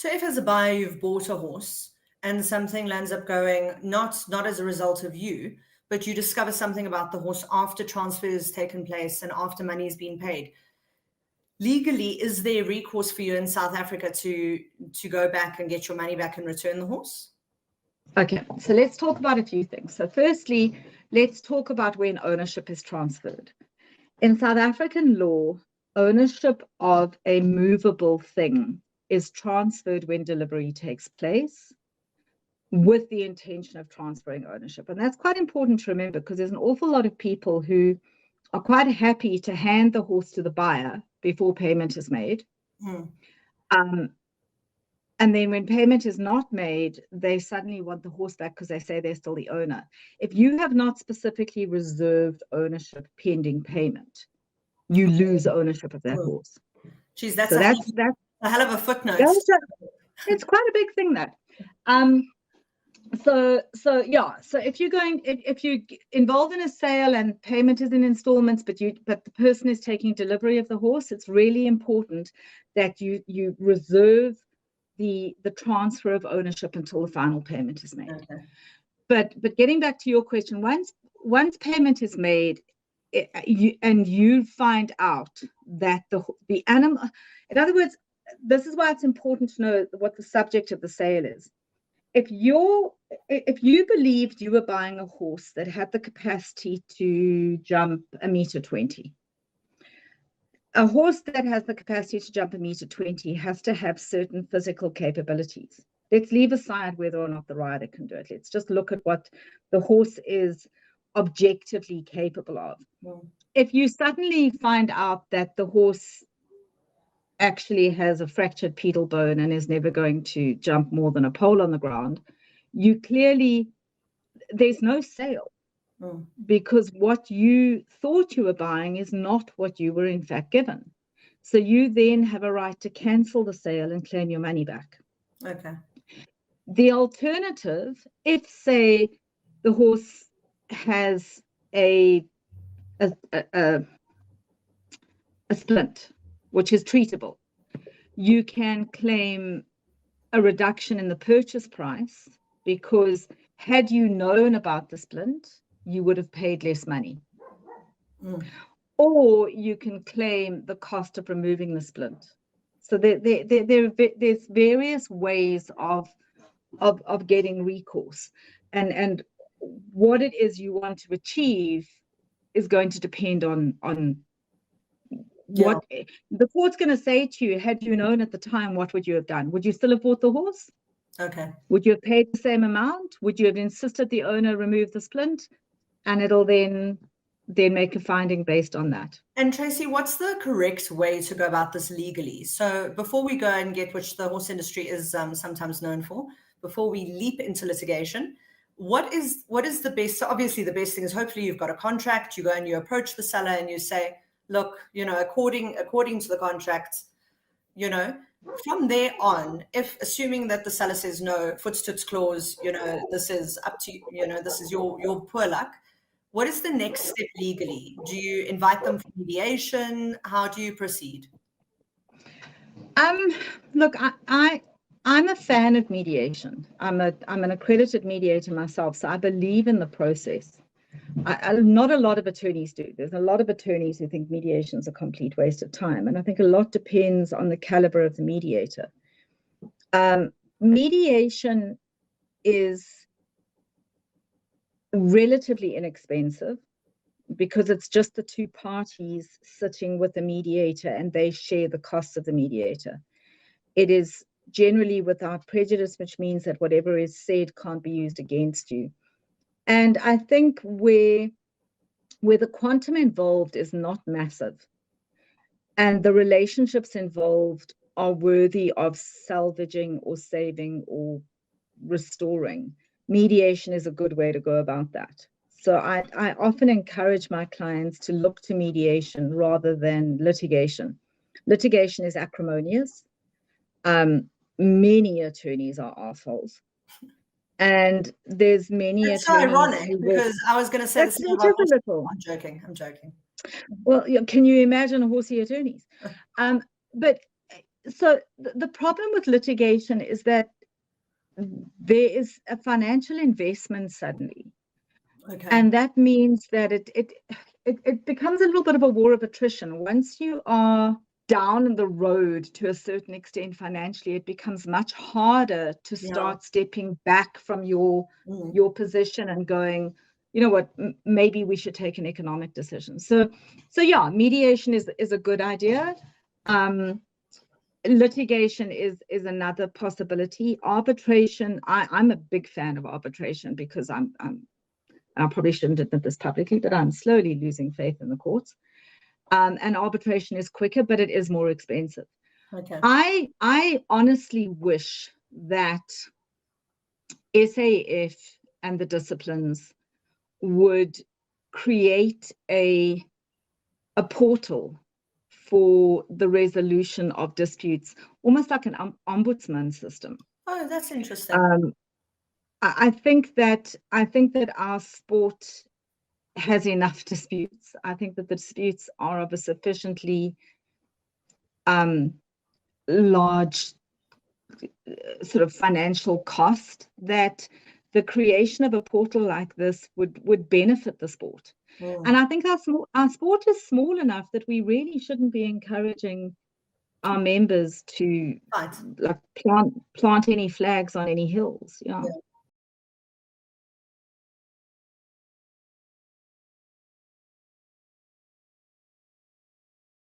So if as a buyer you've bought a horse and something lands up going not as a result of you, but you discover something about the horse after transfer has taken place and after money has been paid, legally, is there recourse for you in South Africa to go back and get your money back and return the horse? Okay, so let's talk about a few things. So firstly, let's talk about when ownership is transferred. In South African law, ownership of a movable thing is transferred when delivery takes place with the intention of transferring ownership. And that's quite important to remember, because there's an awful lot of people who are quite happy to hand the horse to the buyer before payment is made. And then when payment is not made, they suddenly want the horse back because they say they're still the owner. If you have not specifically reserved ownership pending payment, you lose ownership of that horse. Geez, that's so a hell of a footnote. It's quite a big thing, that. So if you're involved in a sale and payment is in installments, but the person is taking delivery of the horse, it's really important that you reserve the transfer of ownership until the final payment is made. Okay. But getting back to your question, once payment is made, and you find out that the animal, in other words, this is why it's important to know what the subject of the sale is. If you believed you were buying a horse that had the capacity to jump 1.20 meters, a horse that has the capacity to jump 1.20 meters has to have certain physical capabilities. Let's leave aside whether or not the rider can do it. Let's just look at what the horse is objectively capable of. If you suddenly find out that the horse actually has a fractured pedal bone and is never going to jump more than a pole on the ground, there's no sale. Because what you thought you were buying is not what you were in fact given. So you then have a right to cancel the sale and claim your money back. Okay. The alternative, if say the horse has a splint, which is treatable, you can claim a reduction in the purchase price, because had you known about the splint, you would have paid less money. Or you can claim the cost of removing the splint. So there's various ways of getting recourse, and what it is you want to achieve is going to depend on what the court's going to say to you. Had you known at the time, what would you have done? Would you still have bought the horse? Okay. Would you have paid the same amount? Would you have insisted the owner remove the splint? And it'll then make a finding based on that. And Tracey, what's the correct way to go about this legally? So before we go and get, which the horse industry is sometimes known for, before we leap into litigation, what is the best? So obviously the best thing is, hopefully you've got a contract, you go and you approach the seller and you say, look, according to the contract, from there on, if assuming that the seller says no, footstoots clause, this is up to this is your poor luck. What is the next step legally? Do you invite them for mediation? How do you proceed? Look, I'm a fan of mediation. I'm an accredited mediator myself, so I believe in the process. Not a lot of attorneys do. There's a lot of attorneys who think mediation is a complete waste of time, and I think a lot depends on the caliber of the mediator. Mediation is relatively inexpensive because it's just the two parties sitting with the mediator and they share the costs of the mediator. It is generally without prejudice, which means that whatever is said can't be used against you. And I think where the quantum involved is not massive and the relationships involved are worthy of salvaging or saving or restoring, mediation is a good way to go about that. So I often encourage my clients to look to mediation rather than litigation. Litigation is acrimonious. Many attorneys are assholes. And there's many attorneys. It's so ironic because I was going to say this about I'm joking. Well, can you imagine horsey attorneys? But so the problem with litigation is that there is a financial investment suddenly. Okay. And that means that it becomes a little bit of a war of attrition. Once you are down in the road to a certain extent financially, it becomes much harder to start stepping back from your position and going, you know what, maybe we should take an economic decision. So yeah, mediation is a good idea. Litigation is another possibility. Arbitration, I'm a big fan of arbitration because I probably shouldn't admit this publicly, but I'm slowly losing faith in the courts. And arbitration is quicker, but it is more expensive. Okay. I honestly wish that SAEF and the disciplines would create a portal for the resolution of disputes, almost like an ombudsman system. Oh, that's interesting. I think that our sport has enough disputes. I think that the disputes are of a sufficiently large sort of financial cost that the creation of a portal like this would benefit the sport. And I think our sport is small enough that we really shouldn't be encouraging our members to like plant any flags on any hills. Yeah.